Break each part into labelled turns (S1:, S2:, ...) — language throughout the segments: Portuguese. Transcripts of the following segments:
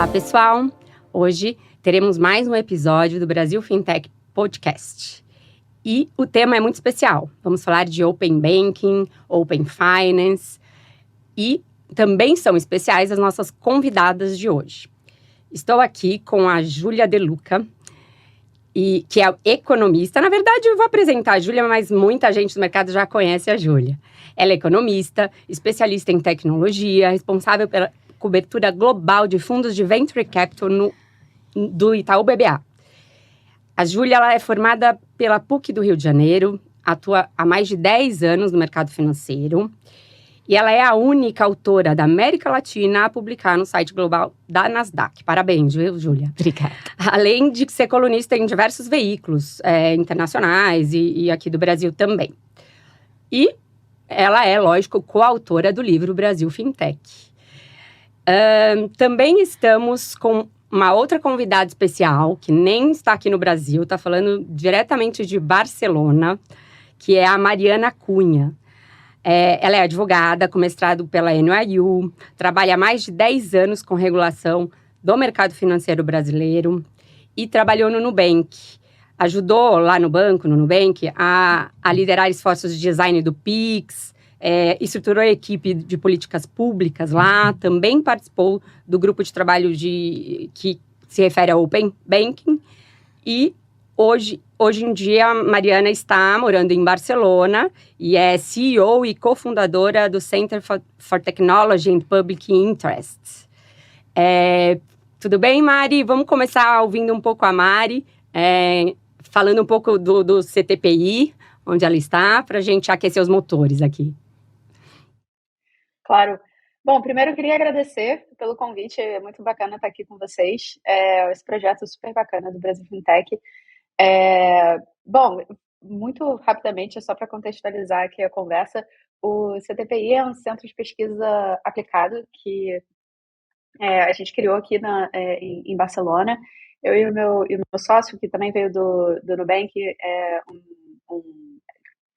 S1: Olá, pessoal! Hoje teremos mais um episódio do Brasil Fintech Podcast. E o tema é muito especial. Vamos falar de Open Banking, Open Finance e também são especiais as nossas convidadas de hoje. Estou aqui com a Júlia De Luca, que é economista. Na verdade, eu vou apresentar a Júlia, mas muita gente do mercado já conhece a Júlia. Ela é economista, especialista em tecnologia, responsável pela cobertura global de fundos de Venture Capital do Itaú BBA. A Júlia ela é formada pela PUC do Rio de Janeiro, atua há mais de 10 anos no mercado financeiro e ela é a única autora da América Latina a publicar no site global da Nasdaq. Parabéns, viu, Júlia?
S2: Obrigada.
S1: Além de ser colunista em diversos veículos internacionais e aqui do Brasil também. E ela é, lógico, coautora do livro Brasil Fintech. Também estamos com uma outra convidada especial, que nem está aqui no Brasil, está falando diretamente de Barcelona, que é a Mariana Cunha. Ela é advogada, com mestrado pela NYU, trabalha há mais de 10 anos com regulação do mercado financeiro brasileiro e trabalhou no Nubank. Ajudou lá no Nubank, a liderar esforços de design do Pix, estruturou a equipe de políticas públicas lá, também participou do grupo de trabalho que se refere ao Open Banking e hoje em dia a Mariana está morando em Barcelona e é CEO e cofundadora do Center for Technology and Public Interest. Tudo bem, Mari? Vamos começar ouvindo um pouco a Mari, falando um pouco do CTPI, onde ela está, para a gente aquecer os motores aqui.
S3: Claro. Bom, primeiro eu queria agradecer pelo convite, é muito bacana estar aqui com vocês. Esse projeto super bacana do Brasil Fintech. Bom, muito rapidamente, só para contextualizar aqui a conversa, o CTPI é um centro de pesquisa aplicado que a gente criou aqui em Barcelona. Eu e o meu sócio, que também veio do Nubank,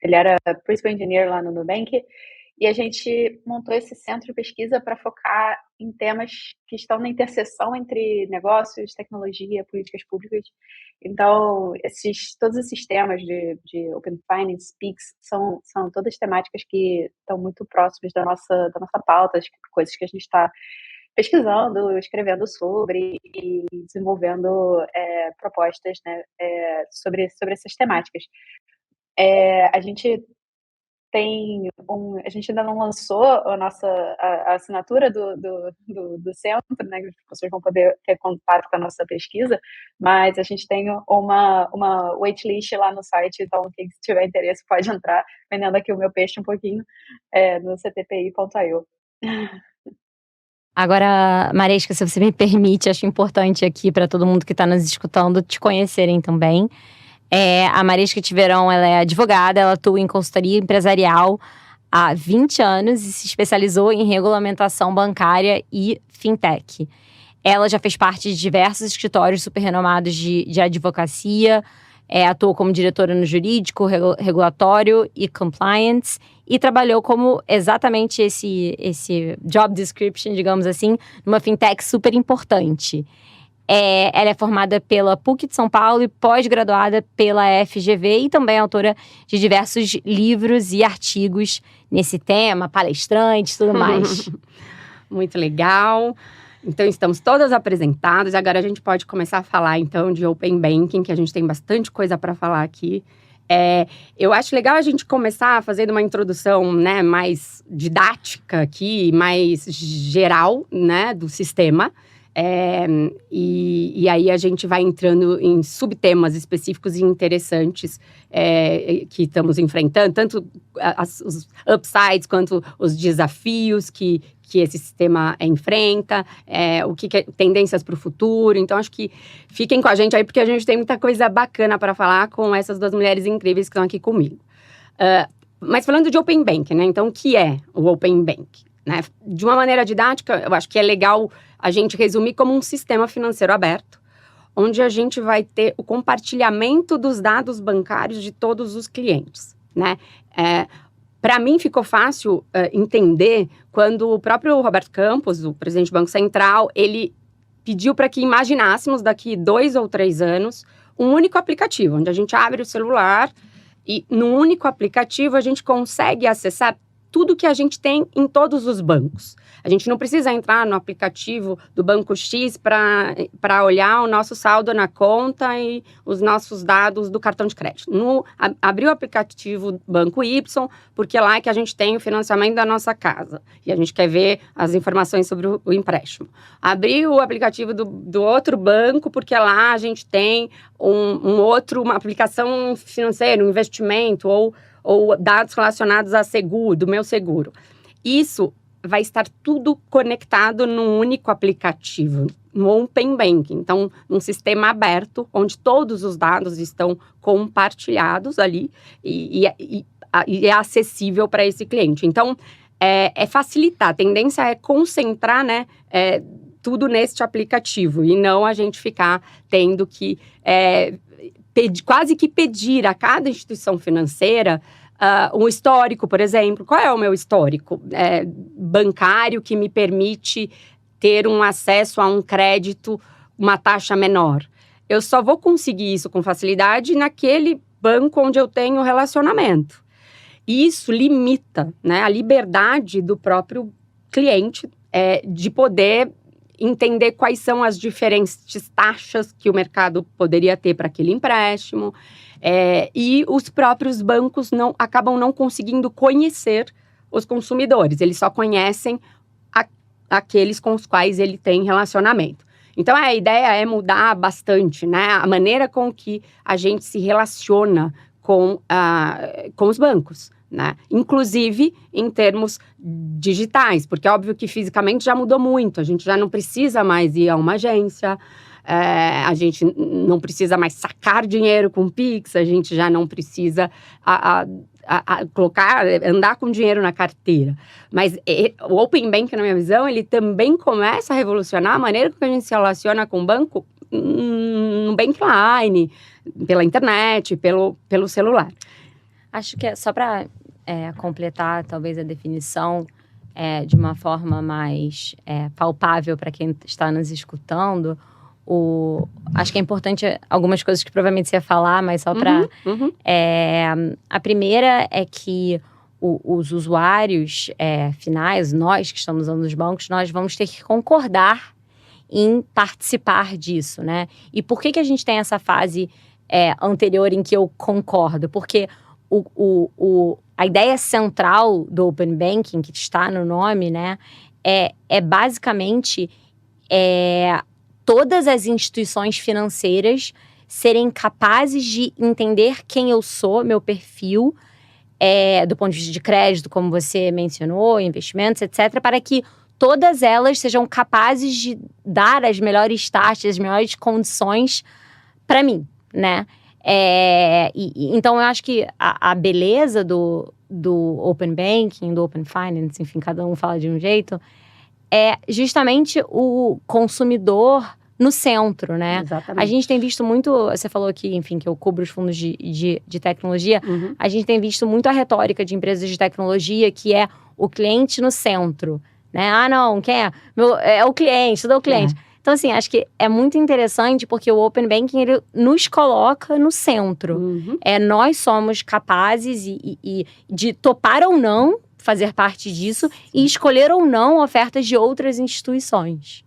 S3: ele era Principal Engineer lá no Nubank, e a gente montou esse centro de pesquisa para focar em temas que estão na interseção entre negócios, tecnologia, políticas públicas. Então, todos esses temas de Open Finance, PIX, são todas temáticas que estão muito próximas da nossa pauta, as coisas que a gente está pesquisando, escrevendo sobre e desenvolvendo propostas, né, sobre essas temáticas. A gente ainda não lançou a assinatura do centro, né? As pessoas vão poder ter contato com a nossa pesquisa, mas a gente tem uma waitlist lá no site, então quem tiver interesse pode entrar, vendendo aqui o meu peixe um pouquinho, no ctpi.io.
S2: Agora, Maresca, se você me permite, acho importante aqui para todo mundo que está nos escutando te conhecerem também. A Maresca Tiveron, ela é advogada, ela atua em consultoria empresarial há 20 anos e se especializou em regulamentação bancária e fintech. Ela já fez parte de diversos escritórios super renomados de advocacia, atuou como diretora no jurídico, regulatório e compliance e trabalhou como exatamente esse job description, digamos assim, numa fintech super importante. Ela é formada pela PUC de São Paulo e pós-graduada pela FGV e também é autora de diversos livros e artigos nesse tema, palestrantes e tudo mais.
S1: Muito legal. Então, estamos todas apresentadas. Agora a gente pode começar a falar, então, de Open Banking, que a gente tem bastante coisa para falar aqui. Eu acho legal a gente começar fazendo uma introdução, né, mais didática aqui, mais geral, né, do sistema. E aí a gente vai entrando em subtemas específicos e interessantes que estamos enfrentando, tanto os upsides quanto os desafios que esse sistema enfrenta, tendências para o futuro. Então, acho que fiquem com a gente aí, porque a gente tem muita coisa bacana para falar com essas duas mulheres incríveis que estão aqui comigo. Mas falando de Open Banking, né? Então, o que é o Open Banking? Né? De uma maneira didática, eu acho que é legal a gente resumir como um sistema financeiro aberto, onde a gente vai ter o compartilhamento dos dados bancários de todos os clientes, né? Para mim, ficou fácil entender quando o próprio Roberto Campos, o presidente do Banco Central, ele pediu para que imaginássemos daqui 2 ou 3 anos um único aplicativo, onde a gente abre o celular e num único aplicativo a gente consegue acessar tudo que a gente tem em todos os bancos. A gente não precisa entrar no aplicativo do Banco X para olhar o nosso saldo na conta e os nossos dados do cartão de crédito. Abrir o aplicativo do Banco Y, porque lá é que a gente tem o financiamento da nossa casa. E a gente quer ver as informações sobre o empréstimo. Abrir o aplicativo do outro banco, porque lá a gente tem uma aplicação financeira, um investimento ou dados relacionados a seguro, do meu seguro. Isso vai estar tudo conectado num único aplicativo, no Open Banking. Então, um sistema aberto, onde todos os dados estão compartilhados ali e é acessível para esse cliente. Então, é facilitar. A tendência é concentrar, né, tudo neste aplicativo e não a gente ficar tendo que quase que pedir a cada instituição financeira um histórico, por exemplo. Qual é o meu histórico bancário que me permite ter um acesso a um crédito, uma taxa menor? Eu só vou conseguir isso com facilidade naquele banco onde eu tenho relacionamento. E isso limita, né, a liberdade do próprio cliente de poder entender quais são as diferentes taxas que o mercado poderia ter para aquele empréstimo. E os próprios bancos acabam não conseguindo conhecer os consumidores. Eles só conhecem aqueles com os quais ele tem relacionamento. Então, a ideia é mudar bastante, né, a maneira com que a gente se relaciona com os bancos, né? Inclusive em termos digitais, porque é óbvio que fisicamente já mudou muito. A gente já não precisa mais ir a uma agência, a gente não precisa mais sacar dinheiro com Pix, a gente já não precisa andar com dinheiro na carteira. Mas o Open Banking, na minha visão, ele também começa a revolucionar a maneira que a gente se relaciona com o banco no Bankline, pela internet, pelo celular.
S2: Acho que só para completar, talvez, a definição de uma forma mais palpável para quem está nos escutando, acho que é importante algumas coisas que provavelmente você ia falar, mas só para... a primeira é que os usuários finais, nós que estamos usando os bancos, nós vamos ter que concordar em participar disso, né? E por que a gente tem essa fase anterior em que eu concordo? Porque a ideia central do Open Banking, que está no nome, né, é basicamente todas as instituições financeiras serem capazes de entender quem eu sou, meu perfil, do ponto de vista de crédito, como você mencionou, investimentos, etc., para que todas elas sejam capazes de dar as melhores taxas, as melhores condições para mim, né? Então, eu acho que a beleza do Open Banking, do Open Finance, enfim, cada um fala de um jeito, é justamente o consumidor no centro, né?
S1: Exatamente.
S2: A gente tem visto muito, você falou aqui, enfim, que eu cubro os fundos de tecnologia, a gente tem visto muito a retórica de empresas de tecnologia, que é o cliente no centro, né? Não, quem é? É o cliente, tudo é o cliente. Então, assim, acho que é muito interessante porque o Open Banking, ele nos coloca no centro. Nós somos capazes de topar ou não fazer parte disso e escolher ou não ofertas de outras instituições.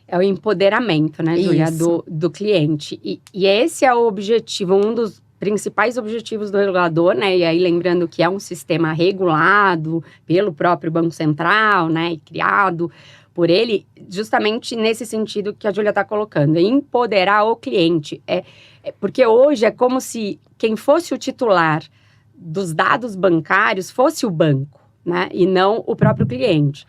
S1: É o empoderamento, né, Júlia, do cliente. E esse é o objetivo, um dos principais objetivos do regulador, né? E aí, lembrando que é um sistema regulado pelo próprio Banco Central, né? E criado por ele, justamente nesse sentido que a Júlia está colocando, empoderar o cliente. Porque hoje é como se quem fosse o titular dos dados bancários fosse o banco, né? E não o próprio cliente.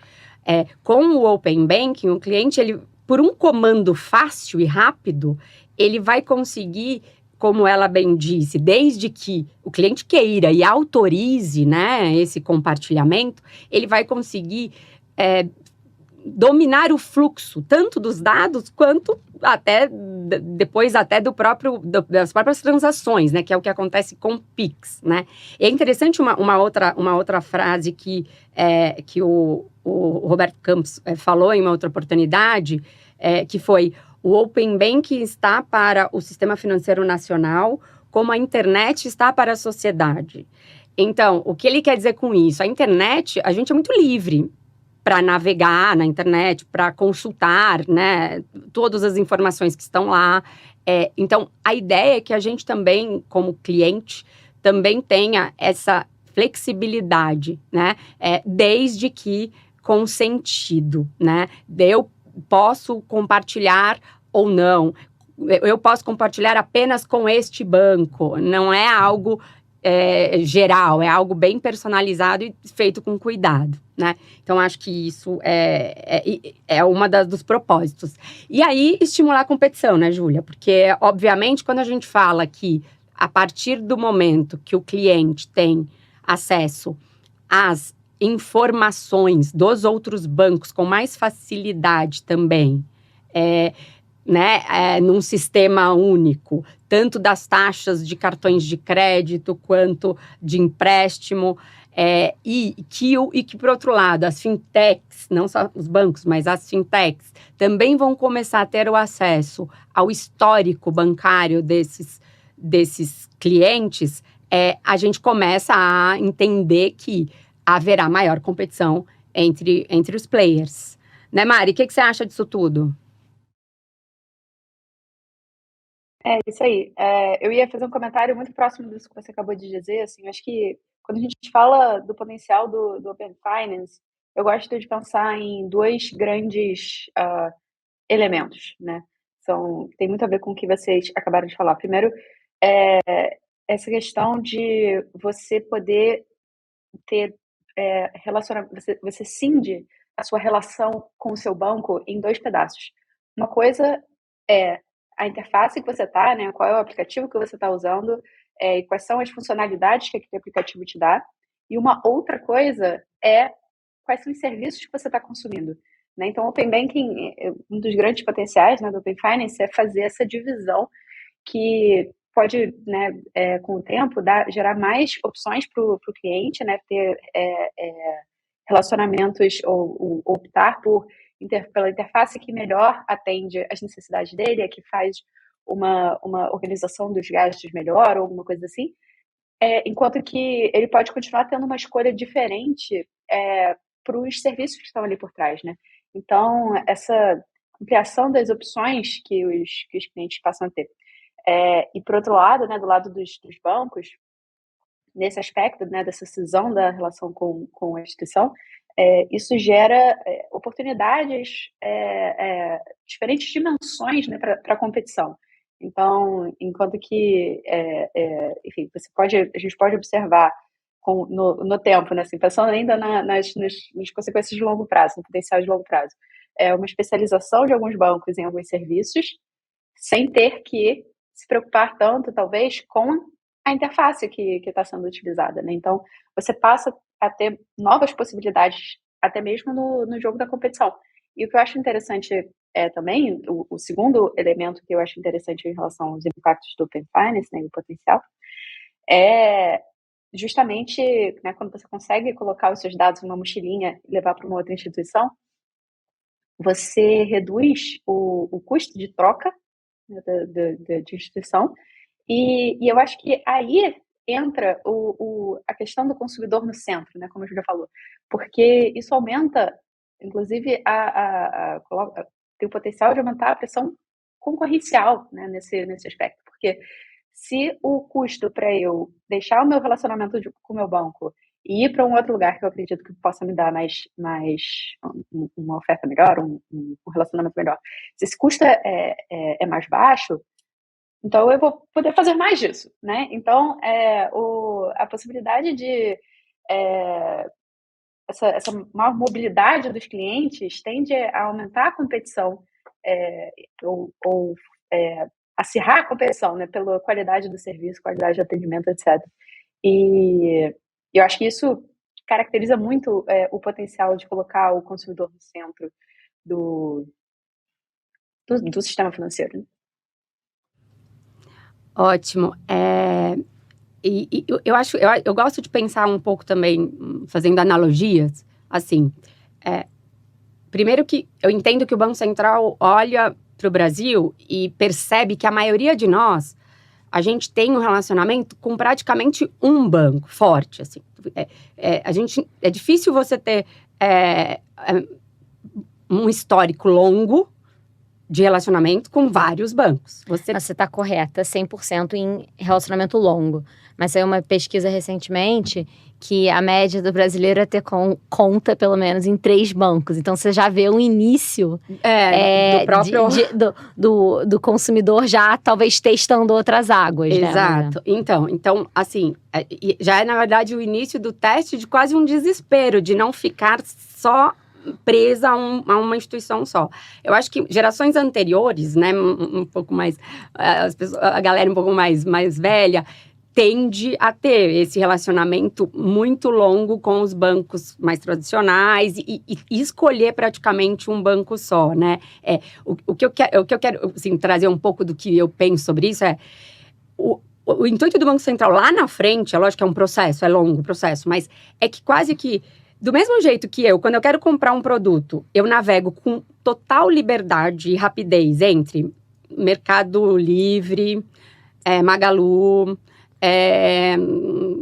S1: Com o Open Banking, o cliente, ele, por um comando fácil e rápido, ele vai conseguir, como ela bem disse, desde que o cliente queira e autorize, né, esse compartilhamento, ele vai conseguir dominar o fluxo, tanto dos dados, quanto até depois até das próprias transações, né, que é o que acontece com o Pix, né. E é interessante uma outra frase que o Roberto Campos falou em uma outra oportunidade, que foi o Open Banking está para o Sistema Financeiro Nacional, como a internet está para a sociedade. Então, o que ele quer dizer com isso? A internet, a gente é muito livre para navegar na internet, para consultar, né, todas as informações que estão lá. Então, a ideia é que a gente também, como cliente, também tenha essa flexibilidade, né, desde que com sentido, né? Eu posso compartilhar ou não. Eu posso compartilhar apenas com este banco. Não é algo geral, é algo bem personalizado e feito com cuidado, né? Então, acho que isso é uma dos propósitos. E aí, estimular a competição, né, Júlia? Porque, obviamente, quando a gente fala que, a partir do momento que o cliente tem acesso às informações dos outros bancos com mais facilidade também, num sistema único, tanto das taxas de cartões de crédito quanto de empréstimo, e que, por outro lado, as fintechs, não só os bancos, mas as fintechs, também vão começar a ter o acesso ao histórico bancário desses clientes, a gente começa a entender que haverá maior competição entre os players. Né, Mari? O que você acha disso tudo?
S3: É isso aí. Eu ia fazer um comentário muito próximo disso que você acabou de dizer. Assim, acho que quando a gente fala do potencial do Open Finance, eu gosto de pensar em dois grandes elementos, né? Tem muito a ver com o que vocês acabaram de falar. Primeiro, essa questão de você poder ter relacionamento, você cinde a sua relação com o seu banco em dois pedaços. Uma coisa é a interface que você está, né? Qual é o aplicativo que você está usando, e quais são as funcionalidades que aquele aplicativo te dá. E uma outra coisa é quais são os serviços que você está consumindo. Né? Então, o Open Banking, um dos grandes potenciais, né, do Open Finance é fazer essa divisão que pode, né, com o tempo, gerar mais opções para o cliente, né, ter relacionamentos ou optar pela interface que melhor atende às necessidades dele, que faz uma organização dos gastos melhor ou alguma coisa assim, enquanto que ele pode continuar tendo uma escolha diferente para os serviços que estão ali por trás, né? Então, essa ampliação das opções que os clientes passam a ter. E, por outro lado, né, do lado dos bancos, nesse aspecto, né, dessa cisão da relação com a instituição, isso gera oportunidades, diferentes dimensões, né, para a competição. Então, enquanto que, enfim, a gente pode observar no tempo, né, assim, pensando ainda nas consequências de longo prazo, no potencial de longo prazo, uma especialização de alguns bancos em alguns serviços, sem ter que se preocupar tanto, talvez, com a interface que está sendo utilizada, né? Então, você passa a ter novas possibilidades, até mesmo no jogo da competição. E o que eu acho interessante também, o segundo elemento que eu acho interessante em relação aos impactos do Open Finance, né, o potencial, é justamente, né, quando você consegue colocar os seus dados em uma mochilinha e levar para uma outra instituição, você reduz o custo de troca, né, de instituição, e eu acho que aí entra a questão do consumidor no centro, né, como a Julia falou, porque isso aumenta, inclusive, tem o potencial de aumentar a pressão concorrencial, né, nesse aspecto, porque se o custo para eu deixar o meu relacionamento com o meu banco e ir para um outro lugar que eu acredito que possa me dar mais uma oferta melhor, um relacionamento melhor, se esse custo é mais baixo, então eu vou poder fazer mais disso, né? Então, a possibilidade de essa maior mobilidade dos clientes tende a aumentar a competição ou acirrar a competição, né, pela qualidade do serviço, qualidade de atendimento, etc. E eu acho que isso caracteriza muito o potencial de colocar o consumidor no centro do sistema financeiro. Né?
S1: Ótimo. E eu gosto de pensar um pouco também, fazendo analogias, assim, primeiro que eu entendo que o Banco Central olha para o Brasil e percebe que a maioria de nós, a gente tem um relacionamento com praticamente um banco forte, assim. É difícil você ter um histórico longo de relacionamento com vários bancos.
S2: Você está correta, 100% em relacionamento longo. Mas saiu uma pesquisa recentemente que a média do brasileiro é ter conta, pelo menos, em 3 bancos. Então, você já vê o início
S1: do próprio...
S2: do consumidor já, talvez, testando outras águas,
S1: Exato.
S2: né?
S1: Então, assim, já é, na verdade, o início do teste de quase um desespero, de não ficar só presa a uma instituição só. Eu acho que gerações anteriores, né, um pouco mais... a galera um pouco mais velha, tende a ter esse relacionamento muito longo com os bancos mais tradicionais e escolher praticamente um banco só, né? O que eu quero assim, trazer um pouco do que eu penso sobre isso o intuito do Banco Central lá na frente, é lógico que é um processo, é longo o processo, mas é que quase que do mesmo jeito que quando eu quero comprar um produto, eu navego com total liberdade e rapidez entre Mercado Livre, Magalu,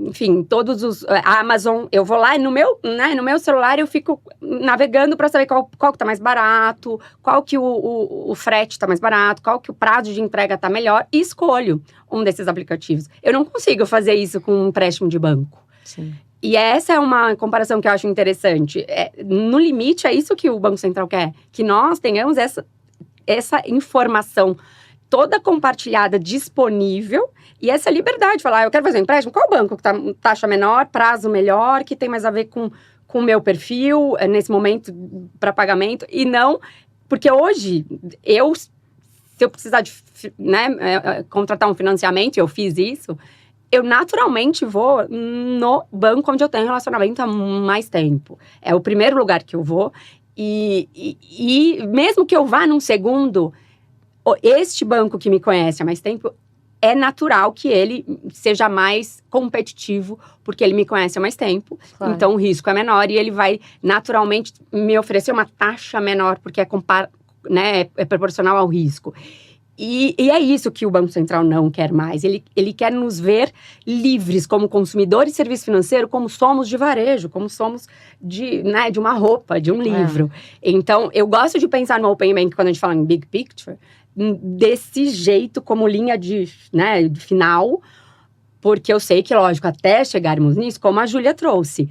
S1: enfim, todos os... Amazon, eu vou lá e no meu celular eu fico navegando para saber qual que tá mais barato, qual que o frete tá mais barato, qual que o prazo de entrega tá melhor, e escolho um desses aplicativos. Eu não consigo fazer isso com um empréstimo de banco.
S2: Sim.
S1: E essa é uma comparação que eu acho interessante. No limite, é isso que o Banco Central quer, que nós tenhamos essa informação toda compartilhada, disponível, e essa liberdade de falar, eu quero fazer um empréstimo, qual banco que tá taxa menor, prazo melhor, que tem mais a ver com o meu perfil, nesse momento, para pagamento, e não... Porque hoje, se eu precisar de contratar um financiamento, eu fiz isso, eu naturalmente vou no banco onde eu tenho relacionamento há mais tempo. É o primeiro lugar que eu vou. E mesmo que eu vá num segundo, este banco que me conhece há mais tempo, é natural que ele seja mais competitivo, porque ele me conhece há mais tempo. Claro. Então, o risco é menor e ele vai naturalmente me oferecer uma taxa menor, porque é proporcional ao risco. E é isso que o Banco Central não quer mais. Ele quer nos ver livres como consumidores de serviço financeiro, como somos de varejo, como somos de uma roupa, de um livro. Então, eu gosto de pensar no Open Bank, quando a gente fala em big picture, desse jeito, como linha de final, porque eu sei que, lógico, até chegarmos nisso, como a Júlia trouxe,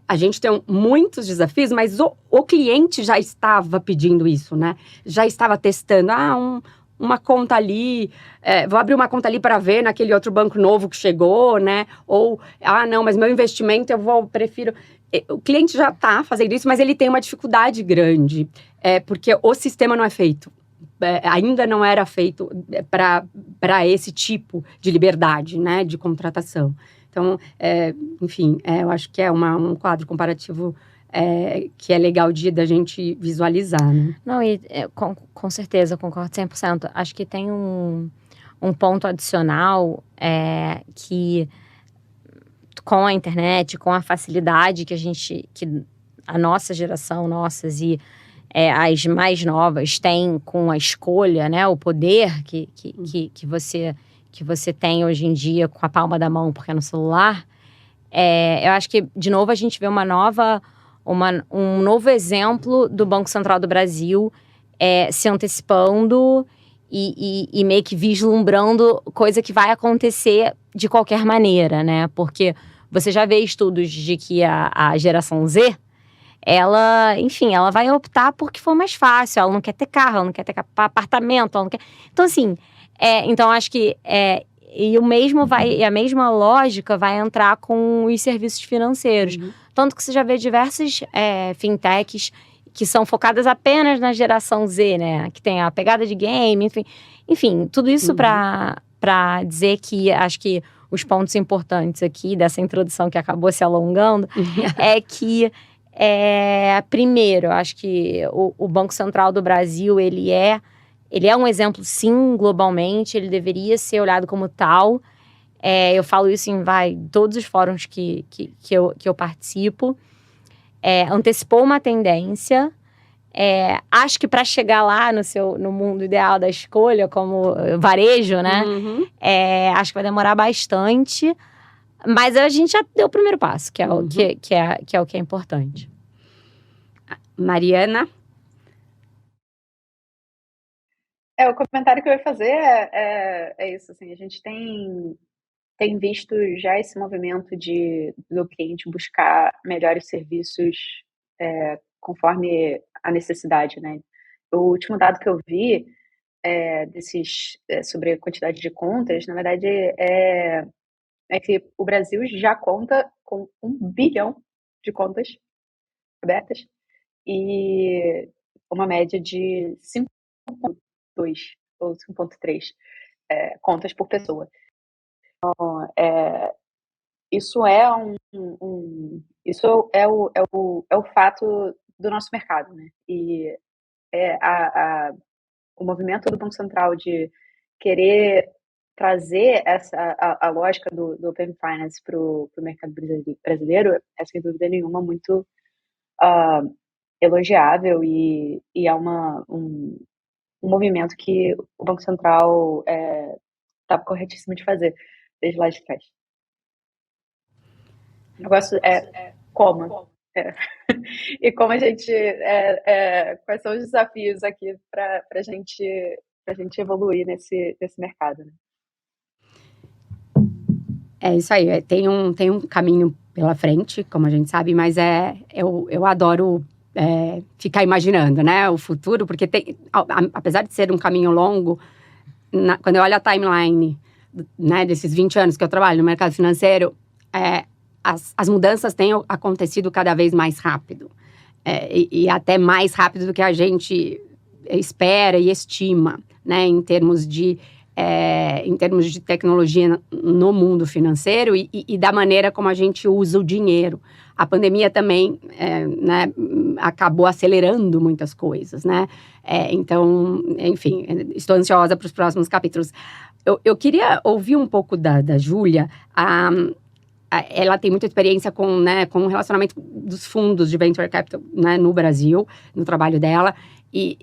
S1: a gente tem muitos desafios, mas o cliente já estava pedindo isso, né? Já estava testando, uma conta ali, vou abrir uma conta ali para ver naquele outro banco novo que chegou, né? Ou, não, mas meu investimento prefiro... O cliente já está fazendo isso, mas ele tem uma dificuldade grande, porque o sistema não é feito. Ainda não era feito para esse tipo de liberdade, né? De contratação. Então, enfim, eu acho que é um quadro comparativo que é legal da gente visualizar, né?
S2: Não, e com certeza, concordo 100%. Acho que tem um ponto adicional que com a internet, com a facilidade que a nossa geração, nossas e as mais novas têm com a escolha, né? O poder que você tem hoje em dia com a palma da mão, porque é no celular. Eu acho que, de novo, a gente vê um novo exemplo do Banco Central do Brasil se antecipando e meio que vislumbrando coisa que vai acontecer de qualquer maneira, né? Porque você já vê estudos de que a geração Z, ela vai optar porque for mais fácil, ela não quer ter carro, ela não quer ter apartamento, ela não quer... Então, assim, então acho que e a mesma lógica vai entrar com os serviços financeiros. Uhum. Tanto que você já vê diversas fintechs que são focadas apenas na geração Z, né? Que tem a pegada de game, enfim tudo isso para dizer que acho que os pontos importantes aqui dessa introdução que acabou se alongando é que, primeiro, acho que o Banco Central do Brasil, ele é um exemplo, sim, globalmente, ele deveria ser olhado como tal. Eu falo isso em todos os fóruns que eu participo. Antecipou uma tendência, Acho que para chegar lá no mundo ideal da escolha, como varejo, né?
S1: Uhum.
S2: Acho que vai demorar bastante. Mas a gente já deu o primeiro passo, que é o que é importante.
S1: Mariana?
S3: O comentário que eu ia fazer é isso, assim, a gente tem visto já esse movimento do cliente buscar melhores serviços conforme a necessidade, né? O último dado que eu vi sobre a quantidade de contas, na verdade, é que o Brasil já conta com 1 bilhão de contas abertas e uma média de 5,2 ou 5,3 contas por pessoa. Então, isso é o fato do nosso mercado, né? E o movimento do Banco Central de querer trazer a lógica do Open Finance para o mercado brasileiro é, sem dúvida nenhuma, muito elogiável e é um movimento que o Banco Central está corretíssimo de fazer desde lá de trás. O negócio é como. E como a gente. Quais são os desafios aqui para a gente evoluir nesse mercado, né?
S1: É isso aí, tem um caminho pela frente, como a gente sabe, mas eu adoro ficar imaginando, né, o futuro, porque apesar de ser um caminho longo, quando eu olho a timeline, né, desses 20 anos que eu trabalho no mercado financeiro, as mudanças têm acontecido cada vez mais rápido. E até mais rápido do que a gente espera e estima, né, em termos de tecnologia no mundo financeiro e da maneira como a gente usa o dinheiro. A pandemia também né, acabou acelerando muitas coisas, né? Então, enfim, estou ansiosa para os próximos capítulos. Eu queria ouvir um pouco da Júlia. Ela tem muita experiência com o relacionamento dos fundos de venture capital, né, no Brasil, no trabalho dela, e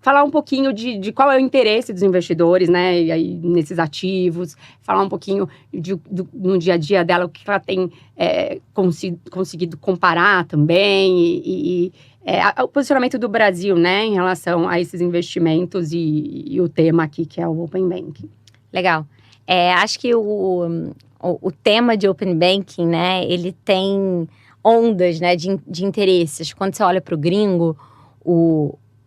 S1: falar um pouquinho de qual é o interesse dos investidores, né, e aí, nesses ativos, falar um pouquinho no dia a dia dela, o que ela tem conseguido comparar também, e o posicionamento do Brasil, né, em relação a esses investimentos e o tema aqui, que é o Open Banking.
S2: Legal. Acho que o tema de Open Banking, né, ele tem ondas, né, de interesses. Quando você olha para o gringo,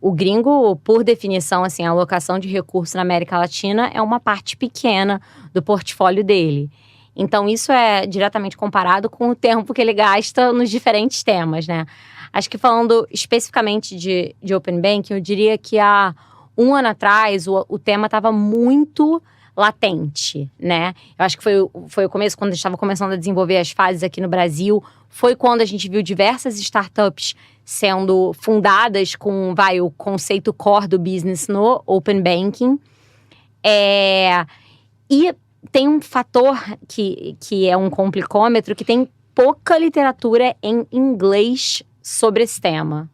S2: o gringo, por definição, assim, a alocação de recursos na América Latina é uma parte pequena do portfólio dele. Então, isso é diretamente comparado com o tempo que ele gasta nos diferentes temas, né? Acho que falando especificamente de Open Banking, eu diria que há 1 ano atrás o tema estava muito latente, né? Eu acho que foi o começo, quando a gente estava começando a desenvolver as fases aqui no Brasil, foi quando a gente viu diversas startups sendo fundadas com, o conceito core do business no Open Banking. E tem um fator que é um complicômetro, que tem pouca literatura em inglês sobre esse tema.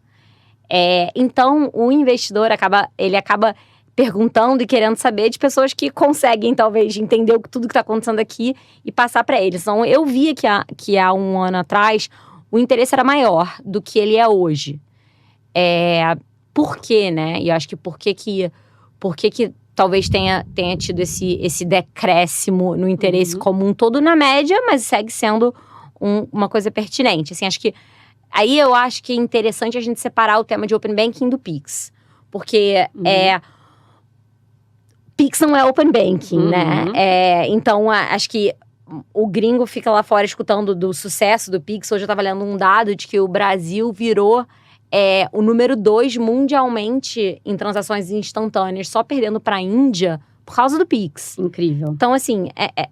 S2: Então, o investidor acaba perguntando e querendo saber de pessoas que conseguem, talvez, entender tudo que está acontecendo aqui e passar para eles. Então, eu via que há 1 ano atrás o interesse era maior do que ele é hoje. Por quê, né? E eu acho que por que talvez tenha tido esse decréscimo no interesse comum todo na média, mas segue sendo uma coisa pertinente. Assim, acho que aí eu acho que é interessante a gente separar o tema de Open Banking do Pix. Porque Pix não é Open Banking, né? Então, acho que o gringo fica lá fora escutando do sucesso do Pix. Hoje eu estava lendo um dado de que o Brasil virou o número 2 mundialmente em transações instantâneas, só perdendo para a Índia por causa do Pix.
S1: Incrível.
S2: Então, assim,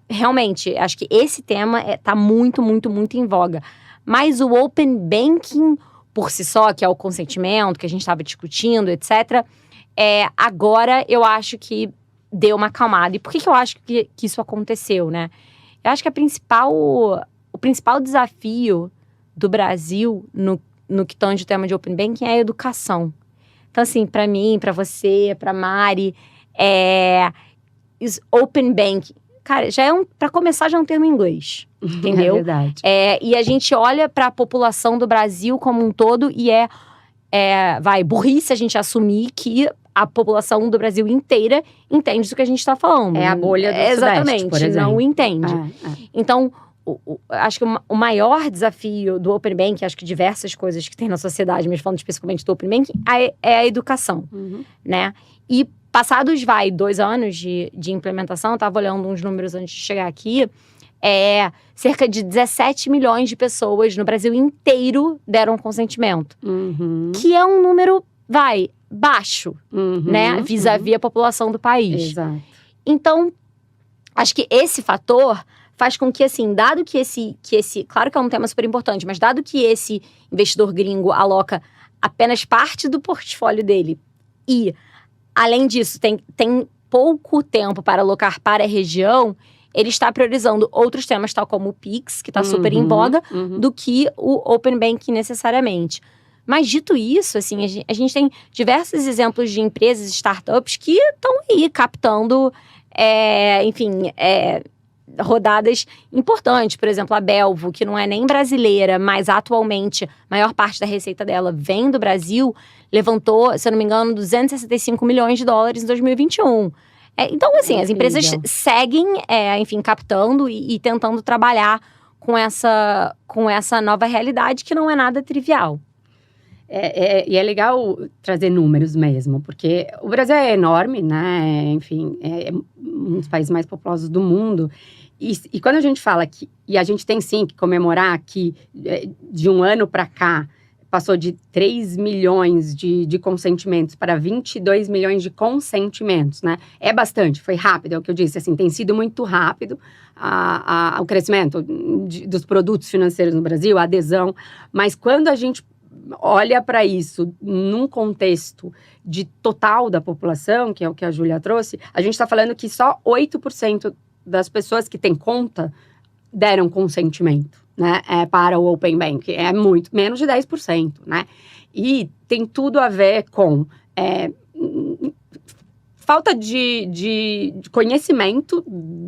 S2: realmente, acho que esse tema tá muito, muito, muito em voga. Mas o Open Banking, por si só, que é o consentimento que a gente estava discutindo, etc., agora eu acho que deu uma acalmada. E por que eu acho que isso aconteceu, né? Eu acho que o principal desafio do Brasil no que tange o tema de Open Banking é a educação. Então, assim, para mim, para você, para Mari, Open Banking, cara, para começar, já é um termo em inglês, entendeu?
S1: É verdade.
S2: E a gente olha para a população do Brasil como um todo e burrice a gente assumir que a população do Brasil inteira entende do que a gente está falando.
S1: É a bolha do
S2: Exatamente,
S1: Sudeste, por exemplo.
S2: não entende. Então, acho que o maior desafio do Open Banking, acho que diversas coisas que tem na sociedade, mas falando especificamente do Open Banking, é a educação, né? E passados, 2 anos de implementação, eu estava olhando uns números antes de chegar aqui, cerca de 17 milhões de pessoas no Brasil inteiro deram consentimento. Que é um número, baixo, né? Vis-à-vis a população do país.
S1: Exato.
S2: Então, acho que esse fator faz com que, assim, dado que esse... Claro que é um tema super importante, mas dado que esse investidor gringo aloca apenas parte do portfólio dele e, além disso, tem pouco tempo para alocar para a região, ele está priorizando outros temas, tal como o Pix, que está super em voga, do que o Open Banking necessariamente. Mas, dito isso, assim, a gente tem diversos exemplos de empresas, startups, que estão aí captando, rodadas importantes. Por exemplo, a Belvo, que não é nem brasileira, mas atualmente a maior parte da receita dela vem do Brasil, levantou, se eu não me engano, 265 milhões de dólares em 2021. Então, assim, as empresas seguem, captando e tentando trabalhar com essa nova realidade que não é nada trivial.
S1: E é legal trazer números mesmo, porque o Brasil é enorme, né? Enfim, é um dos países mais populosos do mundo. E quando a gente fala que... E a gente tem, sim, que comemorar que de um ano para cá, passou de 3 milhões de consentimentos para 22 milhões de consentimentos, né? É bastante, foi rápido, é o que eu disse, assim, tem sido muito rápido o crescimento dos produtos financeiros no Brasil, a adesão. Mas quando a gente olha para isso num contexto de total da população, que é o que a Júlia trouxe, a gente está falando que só 8% das pessoas que têm conta deram consentimento, né, para o Open Banking. É muito, menos de 10%, né? E tem tudo a ver com falta de conhecimento,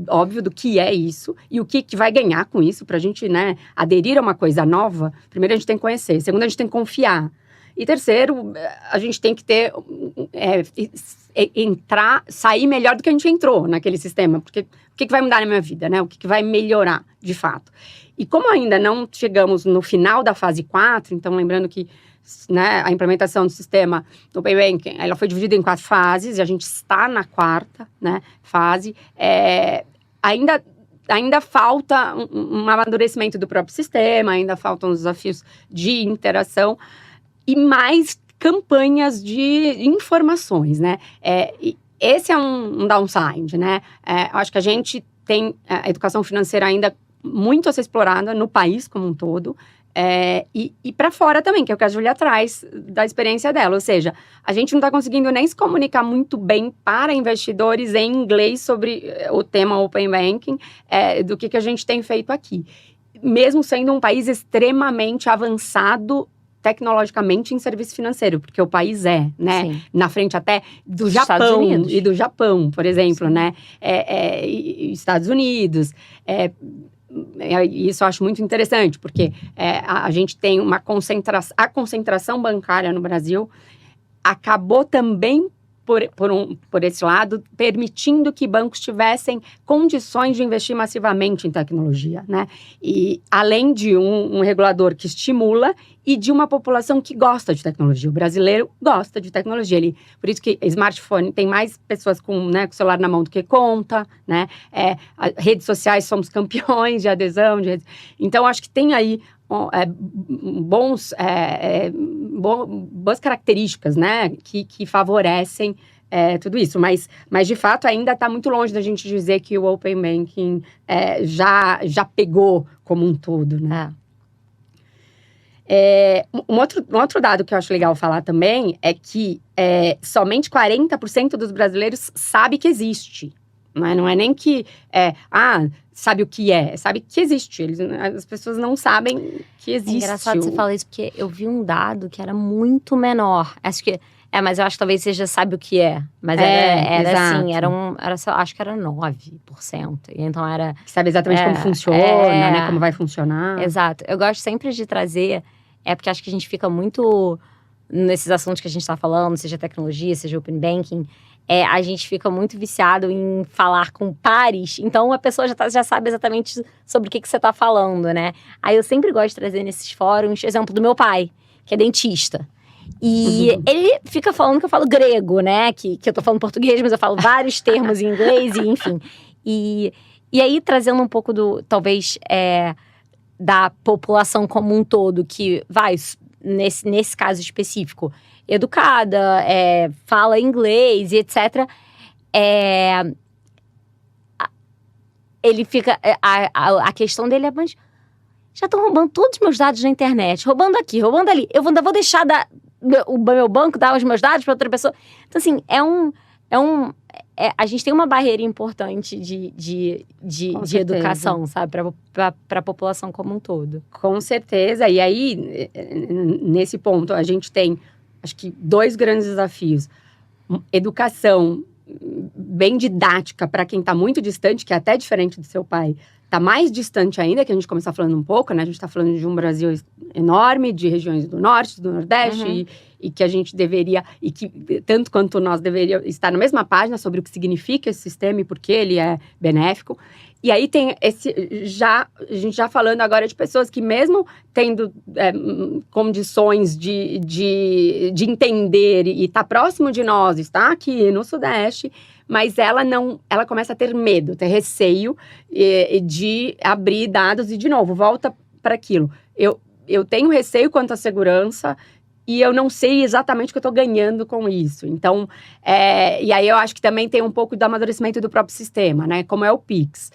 S1: óbvio, do que é isso e o que vai ganhar com isso para a gente, né, aderir a uma coisa nova. Primeiro, a gente tem que conhecer. Segundo, a gente tem que confiar. E terceiro, a gente tem que ter... sair melhor do que a gente entrou naquele sistema. Porque o que vai mudar na minha vida, né? O que vai melhorar, de fato. E como ainda não chegamos no final da fase 4, então lembrando que, né, a implementação do sistema do Open Banking, ela foi dividida em 4 fases, e a gente está na 4ª, né, fase. Ainda falta um amadurecimento do próprio sistema, ainda faltam os desafios de interação e mais campanhas de informações, né? Esse é um downside, né? Acho que a gente tem a educação financeira ainda muito a ser explorada no país como um todo, e para fora também, que é o que a Júlia traz da experiência dela. Ou seja, a gente não está conseguindo nem se comunicar muito bem para investidores em inglês sobre o tema Open Banking, do que a gente tem feito aqui. Mesmo sendo um país extremamente avançado tecnologicamente em serviço financeiro, porque o país né? Sim. Na frente até do Japão e do Japão, por exemplo, sim, né? Estados Unidos. Isso eu acho muito interessante, porque a gente tem uma concentração... A concentração bancária no Brasil acabou também, por esse lado, permitindo que bancos tivessem condições de investir massivamente em tecnologia, né? E além de um regulador que estimula e de uma população que gosta de tecnologia. O brasileiro gosta de tecnologia. Por isso que smartphone tem mais pessoas com o celular na mão do que conta, né? Redes sociais, somos campeões de adesão. Então, acho que tem aí boas características, né, que favorecem tudo isso, mas de fato ainda está muito longe da gente dizer que o Open Banking já pegou como um todo, né? Um outro dado que eu acho legal falar também é que somente 40% dos brasileiros sabe que existe, Não é nem que sabe o que é, sabe que existe. As pessoas não sabem que existe.
S2: É engraçado você falar isso, porque eu vi um dado que era muito menor. Acho que mas eu acho que talvez você já sabe o que é. Mas era assim, acho que era 9%. Então era...
S1: Que sabe exatamente como funciona, né? Como vai funcionar.
S2: Exato. Eu gosto sempre de trazer, porque acho que a gente fica muito nesses assuntos que a gente está falando, seja tecnologia, seja open banking, a gente fica muito viciado em falar com pares, então a pessoa já sabe exatamente sobre o que você está falando, né? Aí eu sempre gosto de trazer nesses fóruns, exemplo do meu pai, que é dentista. E ele fica falando que eu falo grego, né? Que eu tô falando português, mas eu falo vários termos em inglês, e enfim. E aí, trazendo um pouco talvez, da população como um todo, que vai, nesse caso específico, educada, fala inglês e etc. Ele fica... A questão dele é, mas já estão roubando todos os meus dados na internet, roubando aqui, roubando ali. Eu ainda vou deixar o meu banco dar os meus dados para outra pessoa. Então, assim, a gente tem uma barreira importante de educação, sabe? Para a população como um todo.
S1: Com certeza. E aí, nesse ponto, a gente tem, acho que, 2 grandes desafios. Educação bem didática para quem está muito distante, que é até diferente do seu pai, está mais distante ainda, que a gente começar falando um pouco, né? A gente está falando de um Brasil enorme, de regiões do Norte, do Nordeste, e que a gente deveria, e que tanto quanto nós deveríamos estar na mesma página sobre o que significa esse sistema e por que ele é benéfico. E aí tem a gente já falando agora de pessoas que mesmo tendo condições de entender e estar próximo de nós, está aqui no Sudeste, mas ela começa a ter medo, ter receio de abrir dados e, de novo, volta para aquilo. Eu tenho receio quanto à segurança e eu não sei exatamente o que eu estou ganhando com isso. Então, e aí eu acho que também tem um pouco do amadurecimento do próprio sistema, né? Como é o Pix.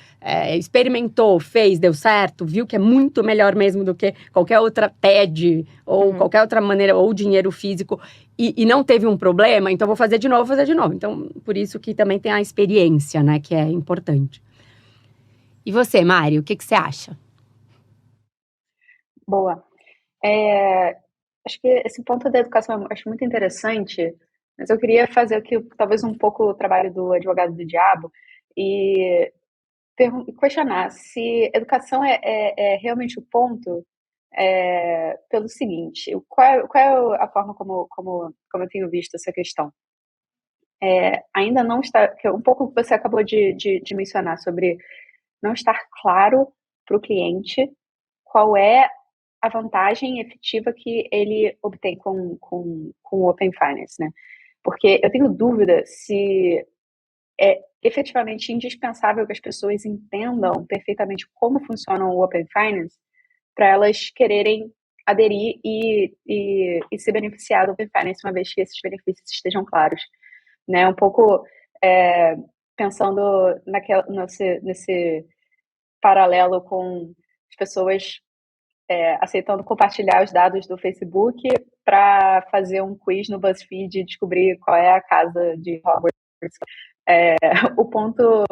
S1: Experimentou, fez, deu certo, viu que é muito melhor mesmo do que qualquer outra TED ou qualquer outra maneira, ou dinheiro físico, e não teve um problema, então vou fazer de novo. Então, por isso que também tem a experiência, né? Que é importante. E você, Mari, o que você acha?
S3: Boa. Acho que esse ponto da educação eu acho muito interessante, mas eu queria fazer aqui talvez um pouco o trabalho do advogado do diabo e questionar se educação é realmente o ponto, pelo seguinte: qual é a forma como eu tenho visto essa questão? Ainda não está, que é um pouco o que você acabou de mencionar sobre não estar claro para o cliente qual é a vantagem efetiva que ele obtém com o Open Finance, né? Porque eu tenho dúvida se é efetivamente indispensável que as pessoas entendam perfeitamente como funciona o Open Finance para elas quererem aderir e se beneficiar do Open Finance, uma vez que esses benefícios estejam claros, né? Um pouco pensando nesse paralelo com as pessoas aceitando compartilhar os dados do Facebook para fazer um quiz no BuzzFeed e descobrir qual é a casa de Hogwarts. O ponto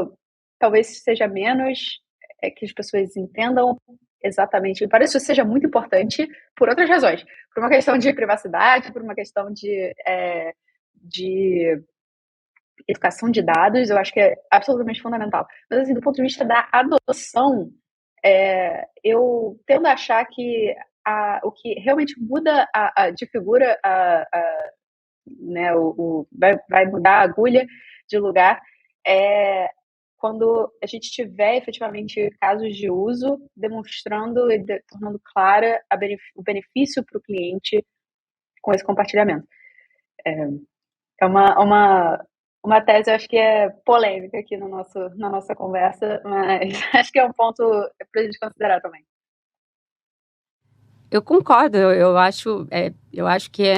S3: talvez seja menos que as pessoas entendam exatamente. Parece que seja muito importante por outras razões. Por uma questão de privacidade, por uma questão de educação de dados, eu acho que é absolutamente fundamental. Mas, assim, do ponto de vista da adoção, eu tendo a achar que o que realmente muda de figura, né, vai mudar a agulha de lugar, quando a gente tiver efetivamente casos de uso demonstrando e tornando clara o benefício para o cliente com esse compartilhamento. É uma tese, eu acho que é polêmica aqui na nossa conversa, mas acho que é um ponto para a gente considerar também.
S1: Eu concordo, eu acho que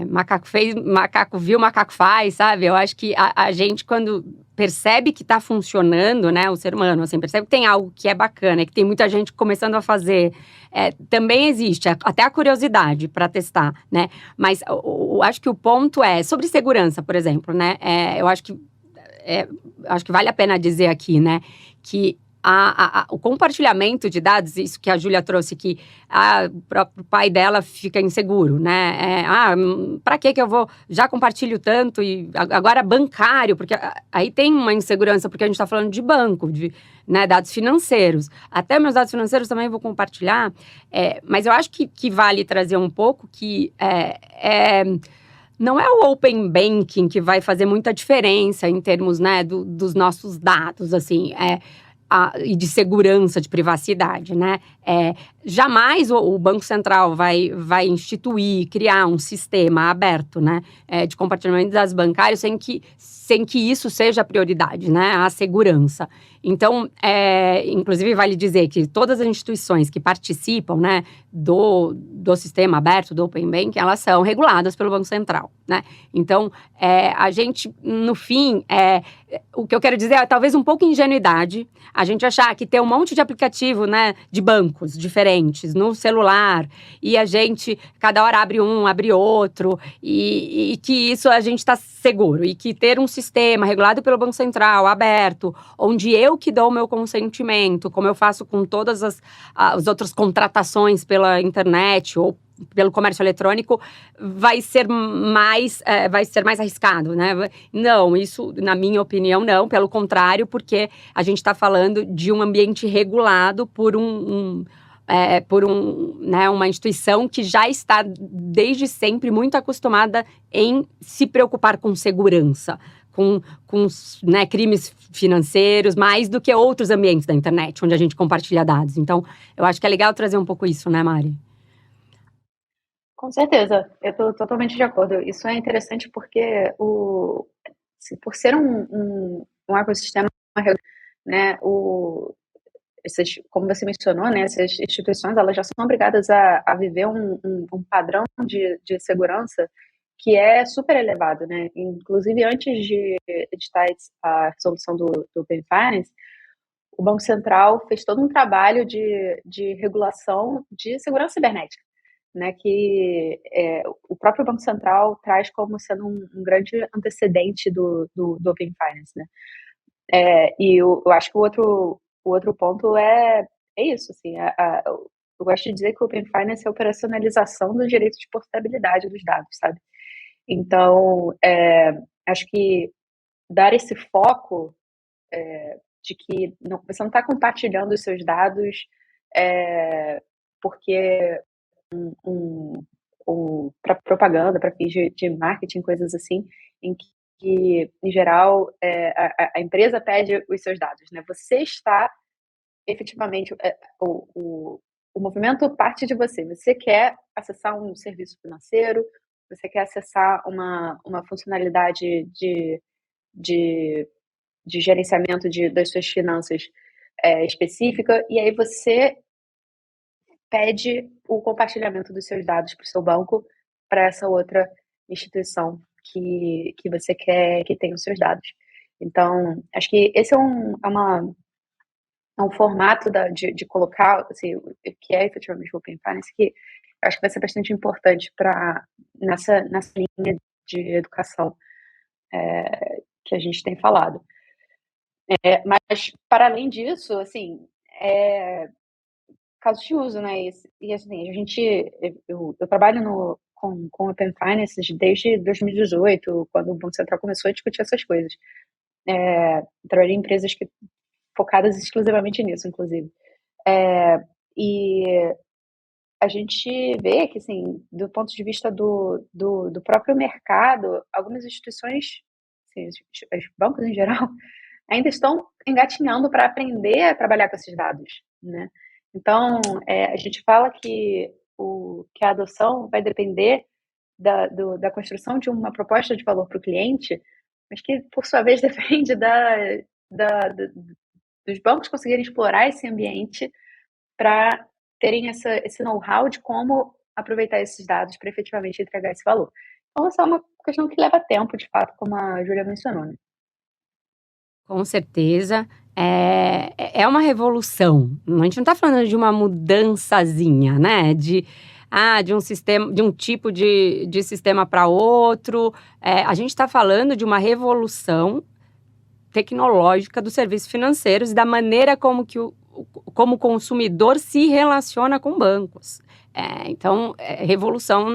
S1: macaco fez, macaco viu, macaco faz, sabe? Eu acho que a gente, quando percebe que está funcionando, né, o ser humano, assim, percebe que tem algo que é bacana, que tem muita gente começando a fazer, também existe até a curiosidade para testar, né? Mas eu acho que o ponto sobre segurança, por exemplo, né? Eu acho que acho que vale a pena dizer aqui, né, que o compartilhamento de dados, isso que a Júlia trouxe, que o próprio pai dela fica inseguro, né? Para que eu vou, já compartilho tanto, e agora bancário, porque aí tem uma insegurança, porque a gente está falando de banco, de, né, dados financeiros. Até meus dados financeiros também vou compartilhar, mas eu acho que vale trazer um pouco que não é o Open Banking que vai fazer muita diferença em termos, né, dos nossos dados, assim, e de segurança, de privacidade, né? Jamais o Banco Central vai instituir, criar um sistema aberto, né, de compartilhamento de dados bancários sem que isso seja a prioridade, né, a segurança. Então, inclusive, vale dizer que todas as instituições que participam, né, do sistema aberto, do Open Banking, elas são reguladas pelo Banco Central, né? Então, a gente, no fim, o que eu quero dizer é talvez um pouco ingenuidade a gente achar que tem um monte de aplicativo, né, de bancos diferentes no celular e a gente, cada hora abre um, abre outro e que isso a gente está seguro e que ter um sistema regulado pelo Banco Central, aberto, onde eu que dou o meu consentimento, como eu faço com todas as outras contratações pela internet ou pelo comércio eletrônico, vai ser mais arriscado, né? Não, isso, na minha opinião, não. Pelo contrário, porque a gente está falando de um ambiente regulado por né, uma instituição que já está, desde sempre, muito acostumada em se preocupar com segurança, com né, crimes financeiros, mais do que outros ambientes da internet, onde a gente compartilha dados. Então, eu acho que é legal trazer um pouco isso, né, Mari?
S3: Com certeza, eu estou totalmente de acordo. Isso é interessante porque por ser um ecossistema, né, como você mencionou, né, essas instituições elas já são obrigadas a viver um padrão de segurança que é super elevado, né? Inclusive, antes de editar a resolução do Open Finance, o Banco Central fez todo um trabalho de regulação de segurança cibernética, né, que o próprio Banco Central traz como sendo um grande antecedente do Open Finance, né? E eu acho que o outro ponto é isso, assim, eu gosto de dizer que o Open Finance é a operacionalização do direito de portabilidade dos dados, sabe? Então, acho que dar esse foco de que você não está compartilhando os seus dados porque para propaganda, para fins de marketing, coisas assim, em que em geral, a empresa pede os seus dados, né? Você está efetivamente, o movimento parte de você. Você quer acessar um serviço financeiro, você quer acessar uma funcionalidade de gerenciamento das suas finanças específica, e aí você pede o compartilhamento dos seus dados para o seu banco, para essa outra instituição que você quer que tenha os seus dados. Então, acho que esse é um formato de colocar, assim, o que é efetivamente o Open Finance, que eu acho que vai ser bastante importante nessa linha de educação que a gente tem falado. Mas, para além disso, assim, casos de uso, né? E assim, eu trabalho com Open Finance desde 2018, quando o Banco Central começou a discutir essas coisas. Trabalhei em empresas focadas exclusivamente nisso, inclusive. E a gente vê que, assim, do ponto de vista do próprio mercado, algumas instituições, assim, os bancos em geral, ainda estão engatinhando para aprender a trabalhar com esses dados, né? Então, a gente fala que a adoção vai depender da construção de uma proposta de valor para o cliente, mas que, por sua vez, depende dos bancos conseguirem explorar esse ambiente para terem esse know-how de como aproveitar esses dados para efetivamente entregar esse valor. Então, essa é uma questão que leva tempo, de fato, como a Júlia mencionou, né?
S1: Com certeza. É uma revolução. A gente não está falando de uma mudançazinha, né? De um sistema, de um tipo de sistema para outro. A gente está falando de uma revolução tecnológica dos serviços financeiros e da maneira como como o consumidor se relaciona com bancos. Então, revoluções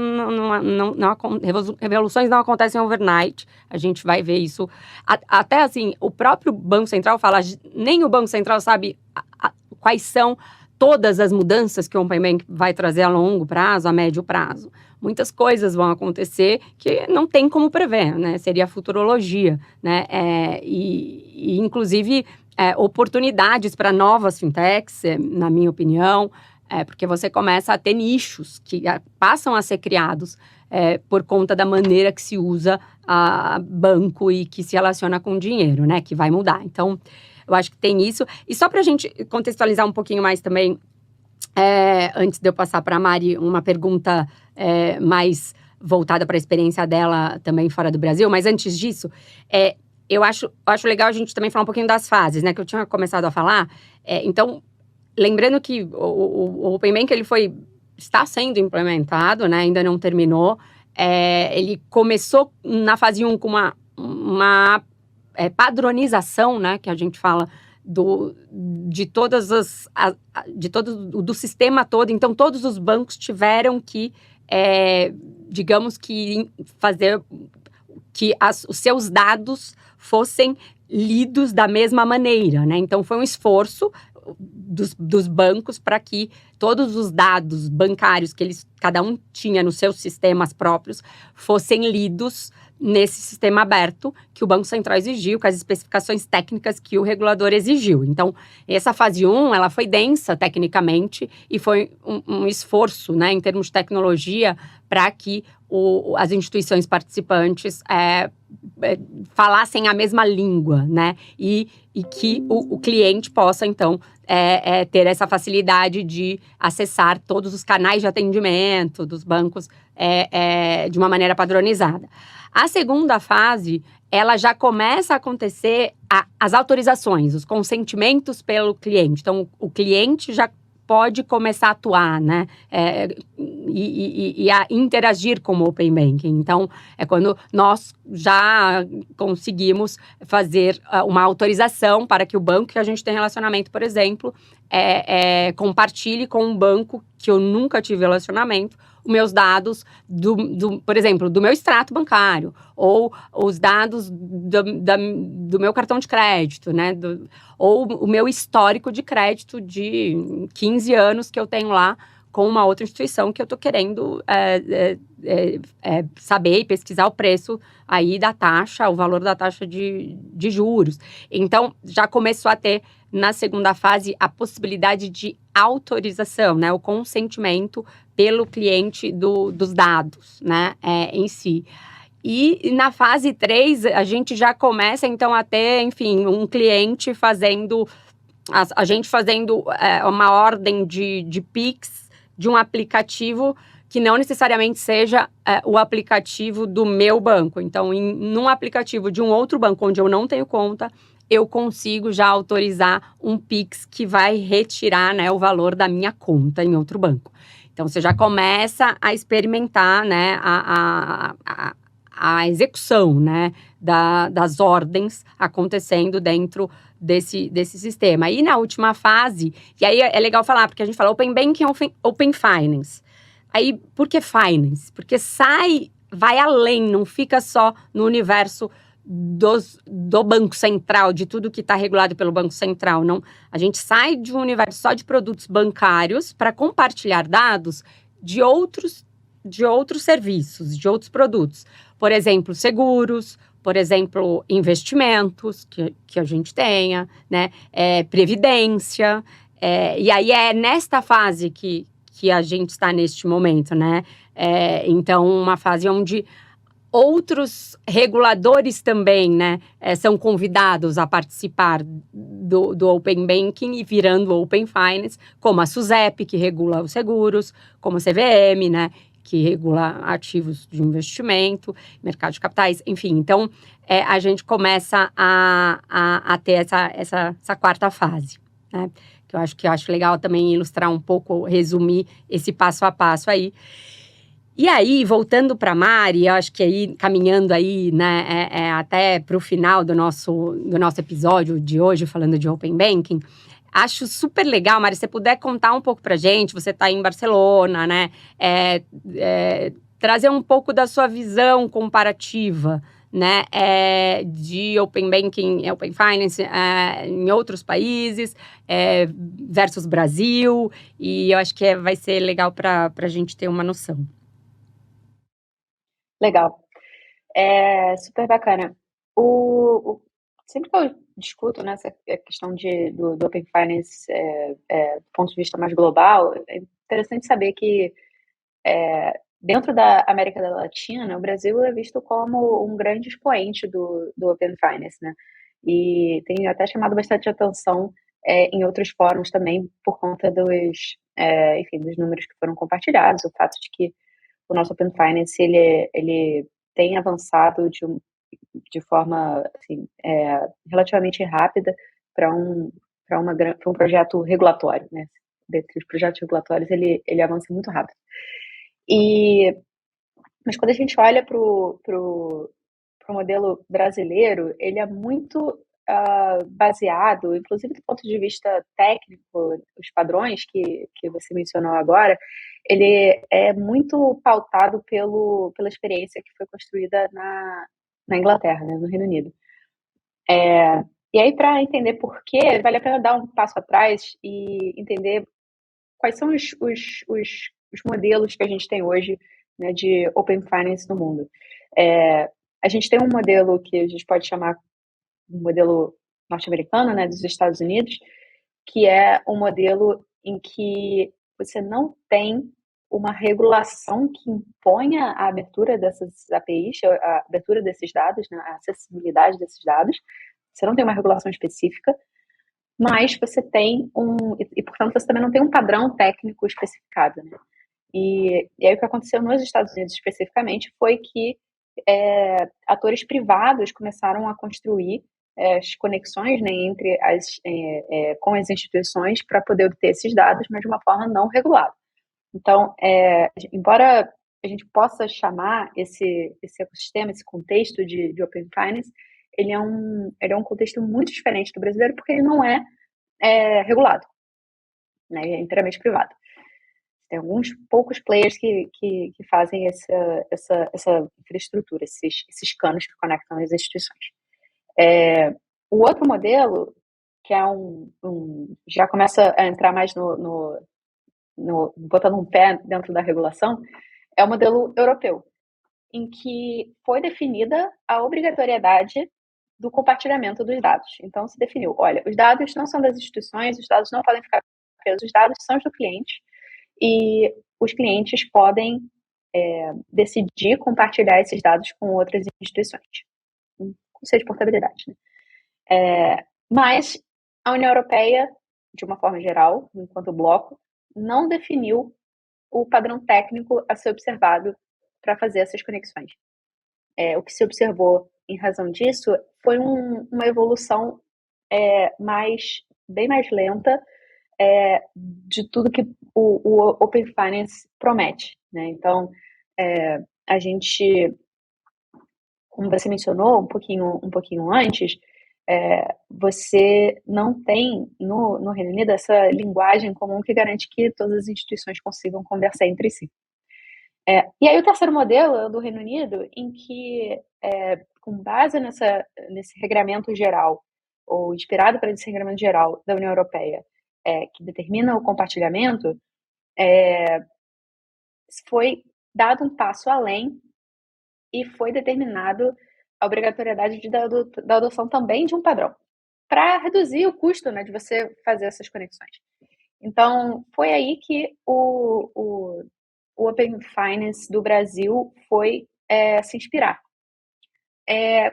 S1: não acontecem overnight. A gente vai ver isso. Até assim, o próprio Banco Central fala, nem o Banco Central sabe quais são todas as mudanças que o Open Bank vai trazer a longo prazo, a médio prazo. Muitas coisas vão acontecer que não tem como prever, né? Seria a futurologia, né? Inclusive, oportunidades para novas fintechs, na minha opinião, porque você começa a ter nichos que passam a ser criados por conta da maneira que se usa banco e que se relaciona com dinheiro, né? Que vai mudar. Então, eu acho que tem isso. E só para a gente contextualizar um pouquinho mais também, antes de eu passar para a Mari, uma pergunta mais voltada para a experiência dela também fora do Brasil. Mas antes disso, eu acho legal a gente também falar um pouquinho das fases, né? Que eu tinha começado a falar. Então, lembrando que o Open Bank, ele está sendo implementado, né? Ainda não terminou. Ele começou na fase 1 com uma padronização, né? Que a gente fala do sistema todo. Então, todos os bancos tiveram que, digamos que, fazer que os seus dados fossem lidos da mesma maneira, né? Então, foi um esforço dos bancos para que todos os dados bancários que cada um tinha nos seus sistemas próprios fossem lidos nesse sistema aberto que o Banco Central exigiu, com as especificações técnicas que o regulador exigiu. Então, essa fase 1, ela foi densa tecnicamente e foi um esforço, né, em termos de tecnologia, para que as instituições participantes falassem a mesma língua, né, e que o cliente possa, então, ter essa facilidade de acessar todos os canais de atendimento dos bancos de uma maneira padronizada. A segunda fase, ela já começa a acontecer as autorizações, os consentimentos pelo cliente. Então, o cliente já pode começar a atuar, né? E a interagir com o Open Banking. Então, é quando nós já conseguimos fazer uma autorização para que o banco que a gente tem relacionamento, por exemplo, compartilhe com um banco que eu nunca tive relacionamento, os meus dados, por exemplo, do meu extrato bancário, ou os dados do meu cartão de crédito, né? Ou o meu histórico de crédito de 15 anos que eu tenho lá com uma outra instituição que eu estou querendo saber e pesquisar o preço aí da taxa, o valor da taxa de juros. Então, já começou a ter, na segunda fase, a possibilidade de autorização, né? O consentimento pelo cliente dos dados, né? Em si. E na fase 3, a gente já começa, então, a ter, enfim, um cliente fazendo... A gente fazendo uma ordem de Pix de um aplicativo que não necessariamente seja o aplicativo do meu banco. Então, num aplicativo de um outro banco onde eu não tenho conta, eu consigo já autorizar um Pix que vai retirar, né, o valor da minha conta em outro banco. Então, você já começa a experimentar, né, a execução, né, das ordens acontecendo dentro desse sistema. E na última fase, e aí é legal falar, porque a gente fala Open Banking, Open Finance. Aí, por que Finance? Porque vai além, não fica só no universo do Banco Central, de tudo que está regulado pelo Banco Central. Não, a gente sai de um universo só de produtos bancários para compartilhar dados de outros serviços, de outros produtos. Por exemplo, seguros, por exemplo, investimentos que a gente tenha, né? Previdência. E aí é nesta fase que a gente está neste momento, né? Então, uma fase onde outros reguladores também, né, são convidados a participar do Open Banking e virando Open Finance, como a SUSEP, que regula os seguros, como a CVM, né, que regula ativos de investimento, mercado de capitais, enfim. Então, a gente começa a ter essa quarta fase, né, que eu acho legal também ilustrar um pouco, resumir esse passo a passo aí. E aí, voltando para a Mari, eu acho que aí, caminhando aí, né, até para o final do nosso episódio de hoje, falando de Open Banking, acho super legal, Mari, se você puder contar um pouco para gente, você está em Barcelona, né, trazer um pouco da sua visão comparativa, né, de Open Banking, Open Finance em outros países, versus Brasil, e eu acho que vai ser legal para a gente ter uma noção.
S3: Legal. Super bacana. Sempre que eu discuto nessa questão do Open Finance do ponto de vista mais global, é interessante saber que dentro da América Latina, o Brasil é visto como um grande expoente do Open Finance, né? E tem até chamado bastante atenção em outros fóruns também por conta enfim, dos números que foram compartilhados, o fato de que o nosso Open Finance ele tem avançado de forma assim, relativamente rápida para um projeto regulatório, né? Dentre os projetos regulatórios, ele avança muito rápido. Mas quando a gente olha para o modelo brasileiro, ele é muito baseado, inclusive do ponto de vista técnico, os padrões que você mencionou agora, ele é muito pautado pela experiência que foi construída na Inglaterra, né, no Reino Unido. E aí, para entender por quê, vale a pena dar um passo atrás e entender quais são os modelos que a gente tem hoje, né, de Open Finance no mundo. A gente tem um modelo que a gente pode chamar um modelo norte-americano, né, dos Estados Unidos, que é um modelo em que você não tem uma regulação que imponha a abertura dessas APIs, a abertura desses dados, né, a acessibilidade desses dados. Você não tem uma regulação específica, mas você tem portanto, você também não tem um padrão técnico especificado, né? E aí o que aconteceu nos Estados Unidos especificamente foi que atores privados começaram a construir as conexões, né, entre com as instituições para poder obter esses dados, mas de uma forma não regulada. Então, embora a gente possa chamar esse ecossistema, esse contexto de Open Finance, ele é um contexto muito diferente do brasileiro, porque ele não é regulado, né? É inteiramente privado. Tem alguns poucos players que fazem essa infraestrutura, esses canos que conectam as instituições. O outro modelo, que é já começa a entrar mais botando um pé dentro da regulação, é o modelo europeu, em que foi definida a obrigatoriedade do compartilhamento dos dados. Então, se definiu, olha, os dados não são das instituições, os dados não podem ficar presos, os dados são do cliente, e os clientes podem decidir compartilhar esses dados com outras instituições. Um conceito de portabilidade, né? Mas a União Europeia, de uma forma geral, enquanto bloco, não definiu o padrão técnico a ser observado para fazer essas conexões. O que se observou em razão disso foi uma evolução bem mais lenta de tudo que o Open Finance promete, né? Então, a gente, como você mencionou um pouquinho antes, você não tem no Reino Unido essa linguagem comum que garante que todas as instituições consigam conversar entre si. E aí o terceiro modelo é o do Reino Unido, em que, com base nesse regramento geral, ou inspirado por esse regramento geral da União Europeia, que determina o compartilhamento, foi dado um passo além e foi determinado a obrigatoriedade da adoção também de um padrão, para reduzir o custo, né, de você fazer essas conexões. Então, foi aí que o Open Finance do Brasil foi se inspirar.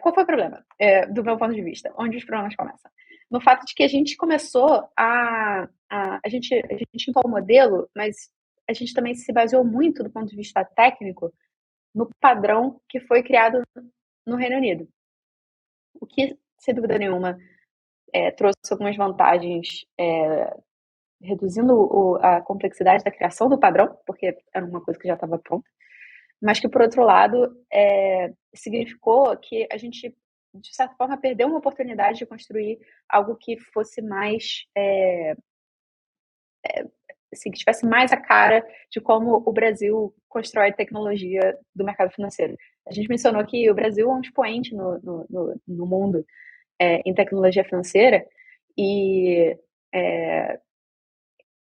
S3: Qual foi o problema, do meu ponto de vista? Onde os problemas começam? No fato de que a gente começou a gente impôs o modelo, mas a gente também se baseou muito do ponto de vista técnico no padrão que foi criado no Reino Unido. O que, sem dúvida nenhuma, trouxe algumas vantagens, reduzindo a complexidade da criação do padrão, porque era uma coisa que já estava pronta, mas que, por outro lado, significou que a gente, de certa forma, perdeu uma oportunidade de construir algo que fosse mais, assim, que tivesse mais a cara de como o Brasil constrói tecnologia do mercado financeiro. A gente mencionou que o Brasil é um expoente no mundo em tecnologia financeira,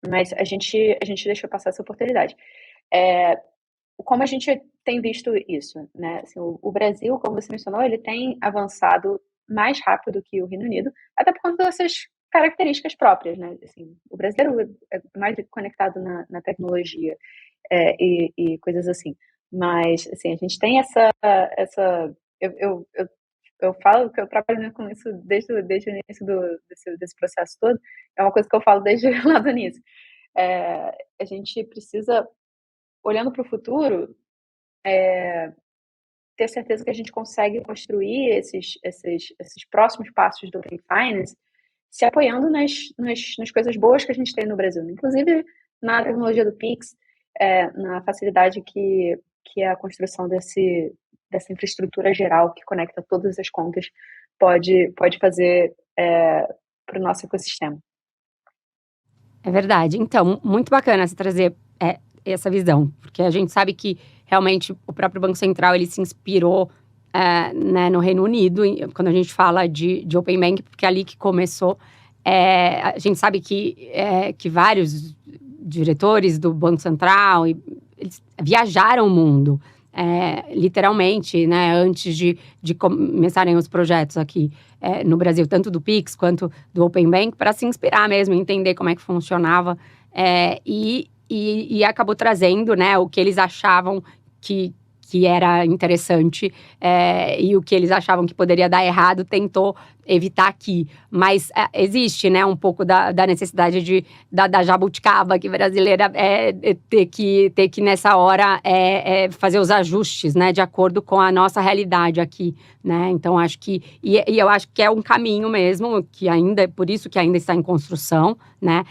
S3: mas a gente deixou passar essa oportunidade. Como a gente tem visto isso, né? Assim, o Brasil, como você mencionou, ele tem avançado mais rápido que o Reino Unido, até por conta dessas características próprias, né? Assim, o brasileiro é mais conectado na tecnologia e coisas assim. Mas, assim, a gente tem essa eu falo que eu trabalho com isso desde o início desse processo todo. É uma coisa que eu falo desde lá do início. A gente precisa, olhando para o futuro, ter certeza que a gente consegue construir esses próximos passos do Open Finance se apoiando nas coisas boas que a gente tem no Brasil, inclusive na tecnologia do Pix, na facilidade que é a construção dessa infraestrutura geral que conecta todas as contas pode fazer para o nosso ecossistema.
S1: É verdade. Então, muito bacana você trazer essa visão, porque a gente sabe que realmente o próprio Banco Central ele se inspirou né, no Reino Unido, quando a gente fala de Open Bank, porque é ali que começou. A gente sabe que vários diretores do Banco Central eles viajaram o mundo, literalmente, né, antes de começarem os projetos aqui no Brasil, tanto do Pix quanto do Open Bank, para se inspirar mesmo, entender como é que funcionava e acabou trazendo, né, o que eles achavam que era interessante e o que eles achavam que poderia dar errado, tentou evitar aqui. Mas existe, né, um pouco da necessidade da jabuticaba que brasileira ter que nessa hora fazer os ajustes, né, de acordo com a nossa realidade aqui, né? Então, acho que... E eu acho que é um caminho mesmo, que ainda, por isso que ainda está em construção, né?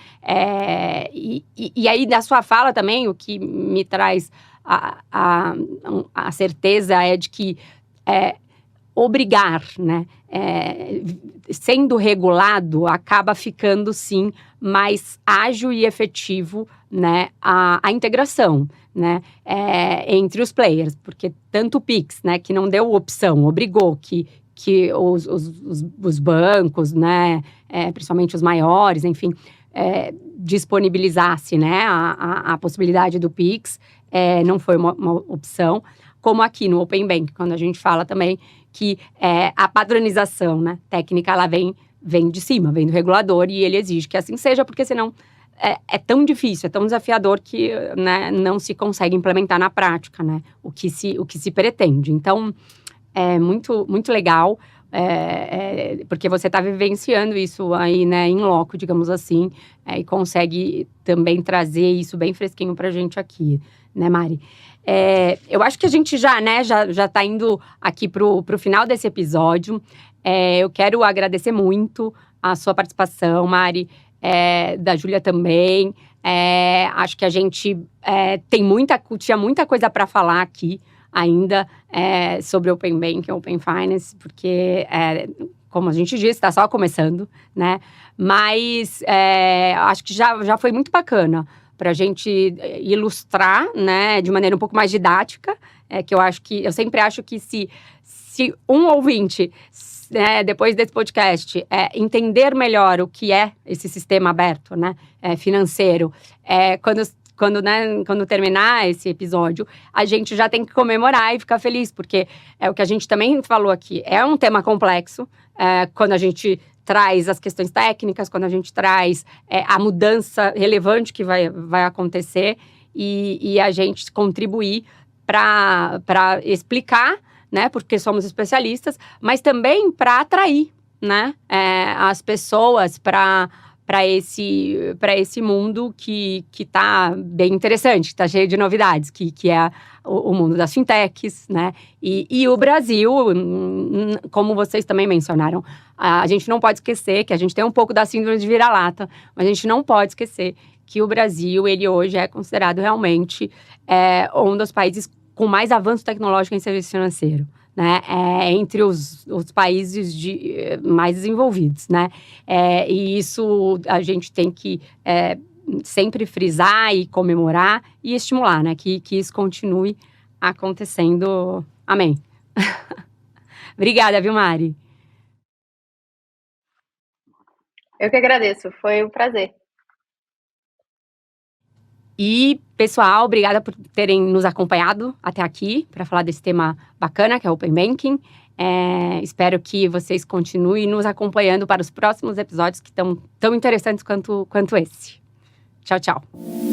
S1: E aí, da sua fala também, o que me traz a certeza é de que obrigar, né, sendo regulado, acaba ficando, sim, mais ágil e efetivo, né, a integração, né, entre os players, porque tanto o Pix, né, que não deu opção, obrigou que os bancos, né, principalmente os maiores, enfim, disponibilizasse, né, a possibilidade do Pix, não foi uma opção, como aqui no Open Bank, quando a gente fala também que a padronização, né, técnica, ela vem de cima, vem do regulador, e ele exige que assim seja, porque senão é tão difícil, é tão desafiador que, né, não se consegue implementar na prática, né, o que se pretende. Então, é muito, muito legal, porque você está vivenciando isso aí, né, in loco, digamos assim, e consegue também trazer isso bem fresquinho para a gente aqui, né, Mari? Eu acho que a gente já está indo aqui pro final desse episódio. Eu quero agradecer muito a sua participação, Mari, da Júlia também. Acho que a gente tinha muita coisa para falar aqui ainda sobre Open Banking, Open Finance, porque, como a gente disse, está só começando, né? Mas acho que já foi muito bacana para a gente ilustrar, né, de maneira um pouco mais didática, que eu sempre acho que se um ouvinte, né, depois desse podcast, entender melhor o que é esse sistema aberto, né, financeiro, quando terminar esse episódio, a gente já tem que comemorar e ficar feliz, porque é o que a gente também falou aqui, é um tema complexo, quando a gente traz as questões técnicas, quando a gente traz a mudança relevante que vai acontecer e a gente contribuir para explicar, né, porque somos especialistas, mas também para atrair, né, as pessoas para esse mundo que está bem interessante, que está cheio de novidades, que é o mundo das fintechs, né? E o Brasil, como vocês também mencionaram, a gente não pode esquecer que a gente tem um pouco da síndrome de vira-lata, mas a gente não pode esquecer que o Brasil, ele hoje é considerado realmente um dos países com mais avanço tecnológico em serviço financeiro, né? Entre os países mais desenvolvidos, né? E isso a gente tem que sempre frisar e comemorar e estimular, né? Que isso continue acontecendo. Amém. Obrigada, viu, Mari?
S3: Eu que agradeço, foi um prazer.
S1: E, pessoal, obrigada por terem nos acompanhado até aqui para falar desse tema bacana, que é o Open Banking. Espero que vocês continuem nos acompanhando para os próximos episódios que estão tão interessantes quanto esse. Tchau, tchau.